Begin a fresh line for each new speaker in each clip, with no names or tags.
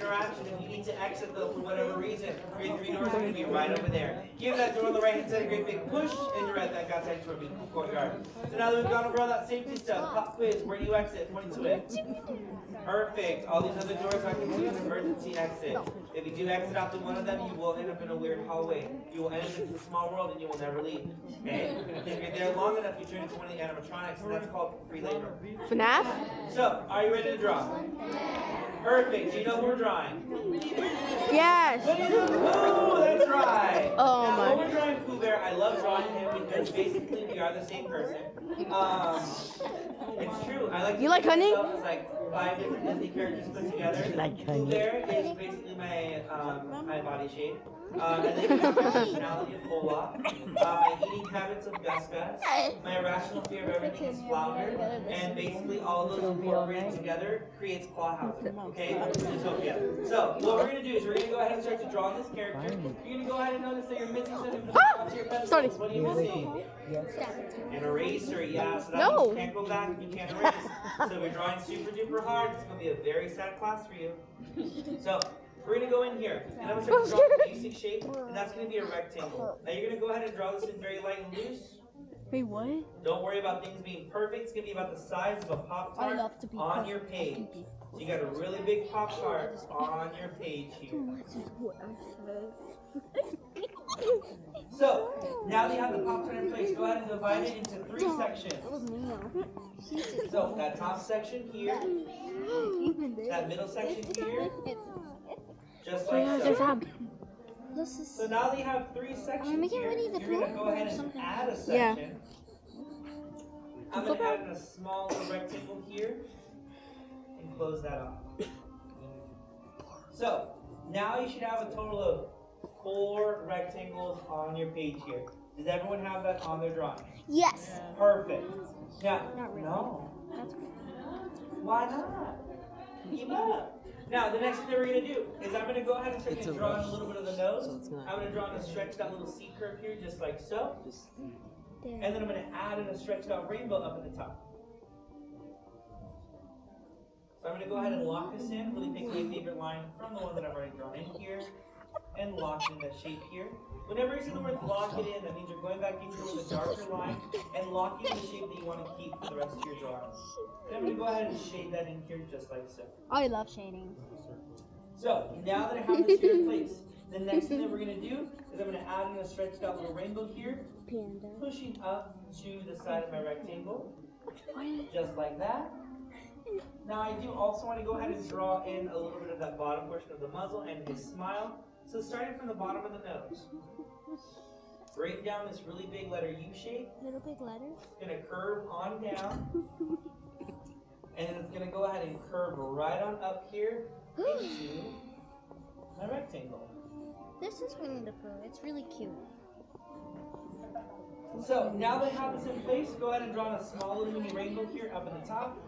interaction. If you need to exit though for whatever reason, grade 3 doors are going to be right over there. Give that door on the right hand side a great big push, and you're at that outside toward the courtyard. So now that we've gone over all that safety stuff, pop quiz, where do you exit? Point to it. Perfect. All these other doors are considered emergency exits. If you do exit out through one of them, you will end up in a weird hallway. You will end up in a small world and you will never leave. Okay? If you're there long enough, you turn into one of the animatronics, and that's called free labor.
FNAF?
So, are you ready to draw? Perfect. Do you know who we're drawing?
Yes.
Winnie the Pooh! That's right.
Oh
now,
my.
when we're drawing Pooh Bear, I love drawing him because basically we are the same person. It's true. I like.
You like honey?
It's like 5 different Disney characters put together. Pooh Bear is basically my my body shape. And then you have my personality of Olaf, my eating habits of Gus Gus, my irrational fear of everything is Flounder, and basically all of those incorporated together creates Clawhauser, okay? Utopia. So, what we're going to do is we're going to go ahead and start to draw this character. You're going to go ahead and notice that you're missing something from your pencils.
Sorry.
What are you missing? An eraser, yeah. So that
No.
means you can't go back, you can't erase. So if you're drawing super duper hard, it's going to be a very sad class for you. So, we're going to go in here, and I'm going to start to draw the basic shape, and that's going to be a rectangle. Now you're going to go ahead and draw this in very light and loose.
Wait, what?
Don't worry about things being perfect. It's going to be about the size of a Pop-Tart on your page. So you got a really big Pop-Tart on your page here. So, now that you have the Pop-Tart in place, go ahead and divide it into 3 sections. So, that top section here, that middle section here, just like so. So now that you have 3 sections here, you're going to go ahead and add a section. I'm going to add in a small little rectangle here and close that off. So now you should have a total of 4 rectangles on your page here. Does everyone have that on their drawing?
Yes.
Perfect. Now,
Not really.
no.
That's good.
Why not? Keep up. Now, the next thing that we're going to do is I'm going to go ahead and start to draw in a little bit of the nose. I'm going to draw in a stretched out little C curve here, just like so. And then I'm going to add in a stretched out rainbow up at the top. So I'm going to go ahead and lock this in, really pick my favorite line from the one that I've already drawn in here, and lock in the shape here. Whenever you see the word lock it in, that means you're going back into it with a darker line and locking the shape that you want to keep for the rest of your drawing. And I'm going to go ahead and shade that in here just like so.
I love shading.
So, now that I have this here in place, the next thing that we're going to do is I'm going to add in a stretched out little rainbow here, pushing up to the side of my rectangle, just like that. Now I do also want to go ahead and draw in a little bit of that bottom portion of the muzzle and his smile. So starting from the bottom of the nose, break down this really big letter U shape.
Little big letters.
It's going to curve on down, and then it's going to go ahead and curve right on up here into my rectangle.
This is Winnie the Pooh. It's really cute.
So now that I have this in place, go ahead and draw in a small little mini rainbow here up at the top,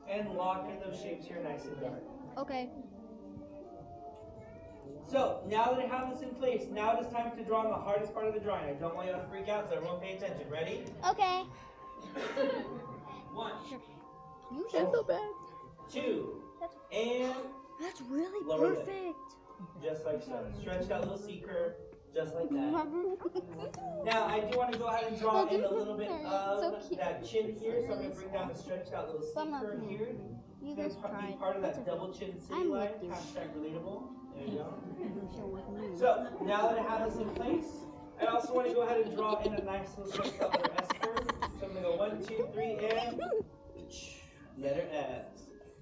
and lock in those shapes here nice and dark.
Okay.
So, now that I have this in place, now it is time to draw on the hardest part of the drawing. I don't want you to freak out, so everyone pay attention. Ready?
Okay.
1.
That's so bad.
2. And
That's really
lower
perfect.
lip. Just like so. Stretch that little C curve, just like that. Now, I do want to go ahead and draw in a little bit of that chin here, so I'm going to bring down the stretched out little C curve here.
You
It's
guys
going to be
tried.
part of that
That's
double
okay.
chin city
I'm
line,
with you.
hashtag relatable. There you go.
So
So, now that I have this in place, I also want to go ahead and draw in a nice little stretched out letter S curve. So I'm going to go 1, 2, 3, and letter S.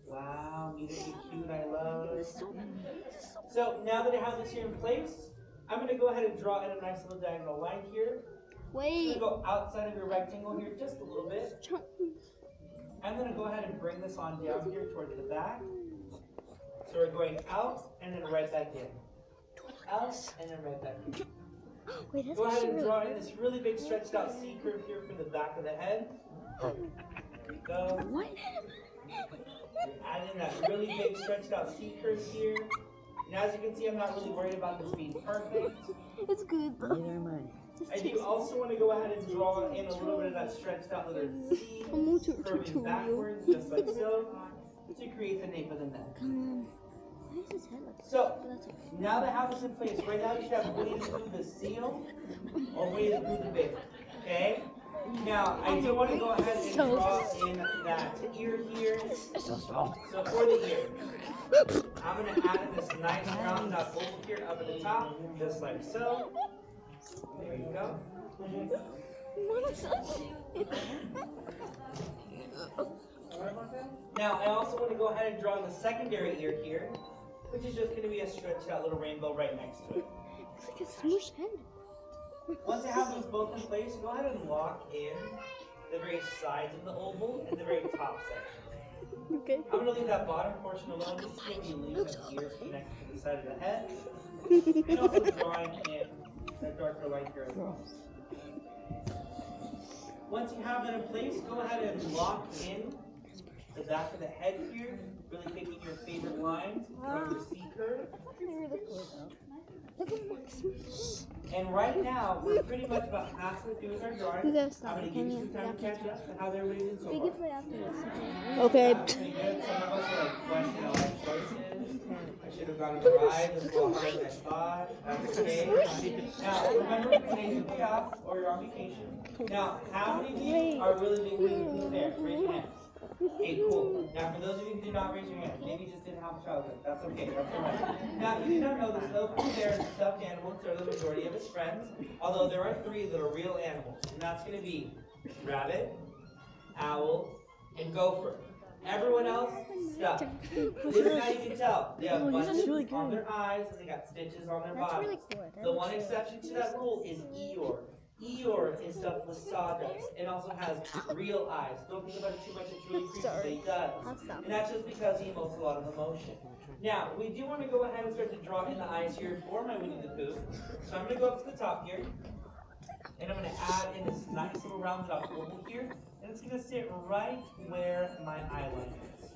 Wow, me to be cute, I love. So, now that I have this here in place, I'm going to go ahead and draw in a nice little diagonal line here. I'm going
wait.
to go outside of your rectangle here just a little bit. I'm going to go ahead and bring this on down here towards the back. So we're going out and then right back in. Out and then right back in.
Wait, that's
Go ahead
actually
and
really
draw in
good.
this really big stretched out C curve here for the back of the head. There we go.
What?
Add in that really big stretched out C curve here. And as you can see, I'm not really worried about this being perfect.
It's good though.
Neither am I.
I do also want to go ahead and draw in a little bit of that stretched out letter C, curving backwards, just like so, to create the nape of the neck.
Why is his head like that?
So,
But that's okay.
now that house is in place, right now you should have Winnie the Pooh the seal or Winnie the Pooh the baby. Okay? Now, I do want to go ahead and draw in that ear here. So for the ear, I'm going to add in this nice rounded out oval here up at the top, just like so. There you go. Now, I also want to go ahead and draw the secondary ear here, which is just going to be a stretched out little rainbow right next to it.
Looks like a smushed head.
Once I have those both in place, go ahead and lock in the very sides of the oval and the very top section.
Okay.
I'm going to leave that bottom portion alone just to give you illusion of ears connected to the side of the head. And also drawing in that darker light here as well. Once you have that in place, go ahead and lock in the back of the head here, really picking your favorite lines from your C curve.
Look at Max.
And right now, we're pretty much about halfway through with our drawing.
You gotta
I'm
stop.
going to give you some time to catch up to how everybody's doing so
We
far.
can play after this.
Okay.
That's pretty good. Some of us are like questioning our life choices. I should have gone on the ride. This is a lot harder than I thought. That's okay. Now, remember, today's your day off or you're on vacation. Now, how many of you are really big Winnie the Pooh fans? Raise your hands. Okay, cool. Now, for those of you who did not raise your hand, maybe you just didn't have a childhood. That's okay. That's all right. Now, if you do not know this, though, Pooh Bear is a stuffed animal, so are the majority of his friends. Although there are 3 that are real animals, and that's going to be rabbit, owl, and gopher. Everyone else, stuffed. This is how you can tell. They have bunches on their eyes, and they got stitches on their
That's
bodies.
really cool.
The one exception to that rule is Eeyore. Eeyore is stuffed with sawdust and also has real eyes. Don't think about it too much, it's really creepy, but he does.
I'll stop.
And that's just because he emotes a lot of emotion. Now, we do want to go ahead and start to draw in the eyes here for my Winnie the Pooh. So I'm going to go up to the top here, and I'm going to add in this nice little rounded out oval here, and it's going to sit right where my eyeline is.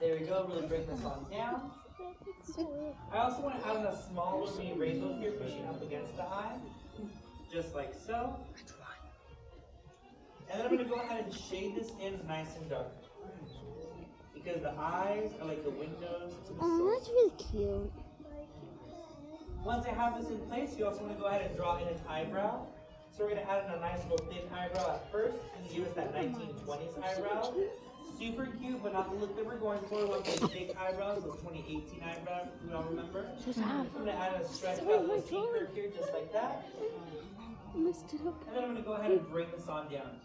There we go, really bring this on down. I also want to add in a small little mini rainbow here, pushing up against the eye. Just like so. And then I'm going to go ahead and shade this in nice and dark. Because the eyes are like the windows to the
Oh,
soul.
that's really cute.
Once I have this in place, you also want to go ahead and draw in an eyebrow. So we're going to add in a nice little thin eyebrow at first, and give us that 1920s eyebrow. Super cute, but not the look that we're going for. We want those big eyebrows, those 2018 eyebrows, if we all remember. I'm going to add a stretch out little C curve here, just like that.
Messed it up.
And then I'm going to go ahead and bring this on down.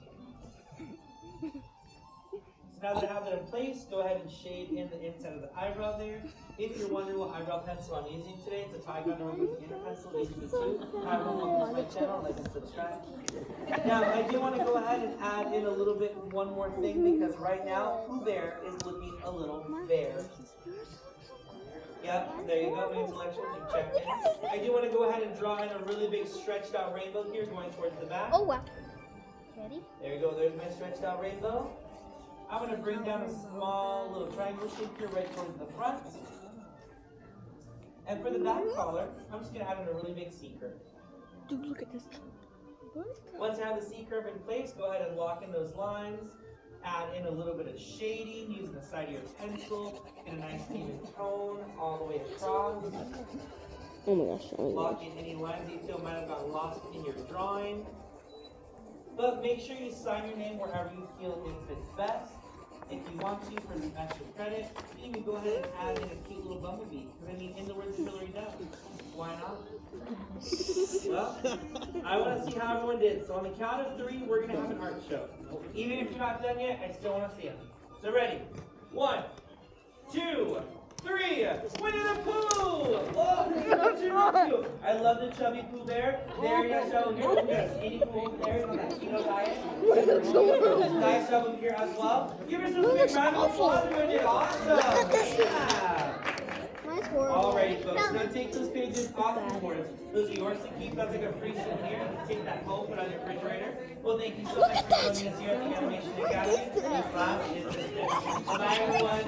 So now that I have that in place, go ahead and shade in the inside of the eyebrow there. If you're wondering what eyebrow pencil I'm using today, it's a Tygon number beginner pencil, easy to do. However, welcome to my channel, like and subscribe. Now, I do want to go ahead and add in a little bit, one more thing, because right now, Pooh Bear is looking a little bare. Yep, there you go, my intellectuals, you checked in. I do want to go ahead and draw in a really big stretched out rainbow here going towards the back.
Oh, wow. Ready?
There you go, there's my stretched out rainbow. I'm going to bring down a small little triangle shape here right towards the front. And for the back collar, I'm just going to add in a really big C curve.
Dude, look at this.
Once I have the C curve in place, go ahead and lock in those lines. Add in a little bit of shading using the side of your pencil in a nice even tone all the way across.
Oh my gosh.
Lock in any lines that you feel might have gotten lost in your drawing. But make sure you sign your name wherever you feel it fits best. If you want to, for some extra credit, you can go ahead and add in a cute little bumblebee. Because I mean, in the words of Hillary Duff, why not? Well, I want to see how everyone did. So on the count of 3, we're going to have an art show. Even if you're not done yet, I still want to see them. So ready? 1, 2, 3. Winnie the Pooh! Oh, I love the chubby Pooh Bear. There you go. Here we got skinny Pooh Bear on that keto diet. Nice job over here as well. Give her some big round of applause. You did awesome. Yeah.
Mine's horrible.
Alrighty, folks. Now take those pages off the board. Those are yours to keep. That's like a free souvenir. You can take that home, put it on your refrigerator. Well, thank you so much for joining us here at the Animation Academy. This lab is dismissed. Bye, everyone.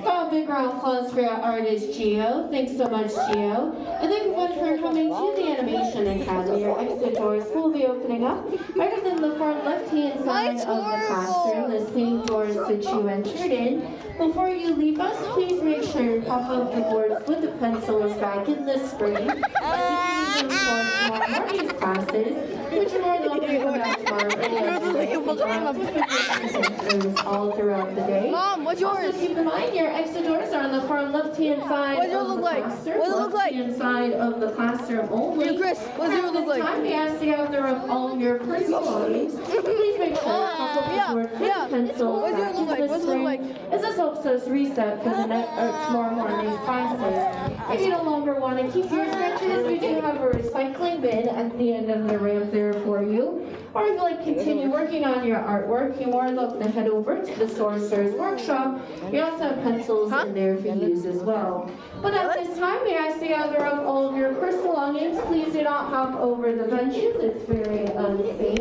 A big round of applause for our artist Gio. Thanks so much, Gio. And thank you much for coming to the Animation Academy. Your exit doors will be opening up right within the far left-hand side of the classroom, the same doors that you entered in. Before you leave us, please make sure you pop up the boards with the pencils back in the screen. And if you use them for tomorrow morning's classes, which are more than welcome to come back tomorrow for the exercises all throughout the day.
Mom, what's yours?
Also, keep in mind your exit doors are on the far left-hand side
What does
of
it
the
look like?
classroom.
What does it look like?
Left-hand side of the classroom only.
Hey, Chris, what does it look like?
At this time, we ask you to gather up all your personal belongings. Please make sure to pop up the board with pencils
What does it
back
look like?
into the
What does it look
screen,
like?
as this helps us reset for the tomorrow morning's classes. If you no longer want to keep your sketches, we do have a recycling bin at the end of the ramp there for you. Or if you'd like to continue working on your artwork, you're more than welcome to head over to the Sorcerer's Workshop. We also have pencils in there for use as well. But at this time, we ask you to gather up all of your personal belongings. Please do not hop over the benches. It's very unsafe.